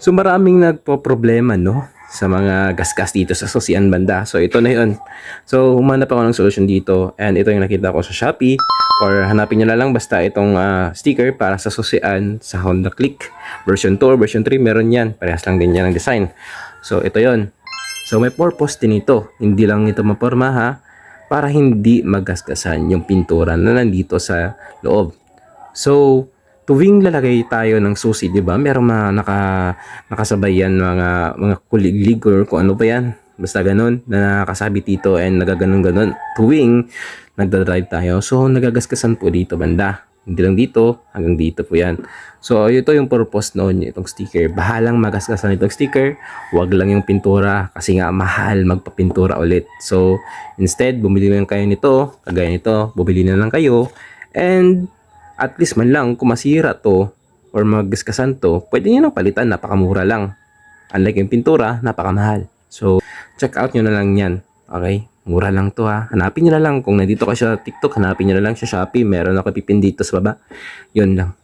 So maraming nagpo-problema no sa mga gasgas dito sa Susian banda. So ito na 'yon. So humanap ako ng solusyon dito and ito yung nakita ko sa Shopee or hanapin niyo na lang basta itong sticker para sa Susian sa Honda Click version 2 or version 3 meron yan. Parehas lang din yan ang design. So ito 'yon. So may purpose din ito. Hindi lang ito maporma ha para hindi magasgasan yung pintura na nandito sa loob. So tuwing lalagay tayo ng susi, 'di ba? Merong mga nakasabay yan mga kuliglig or kung ano pa yan. Basta ganun na nakasabit dito and nagaganon-ganon tuwing nagda-drive tayo. So nagagasgasan po dito banda. Hindi lang dito, hanggang dito po yan. So ito yung purpose noon, itong sticker. Bahalang magasgasan itong sticker, wag lang yung pintura kasi nga mahal magpapintura ulit. So instead, bumili lang kayo nito, kagaya nito, bumili na lang kayo and at least man lang kung masira to or magasgasan to, pwede nyo nang palitan, napakamura lang. Unlike yung pintura, napakamahal. So, check out nyo na lang yan. Okay? Mura lang to ha. Hanapin nyo na lang. Kung nandito ka sa TikTok, hanapin nyo na lang sa Shopee. Meron ako pipin dito sa baba. Yun lang.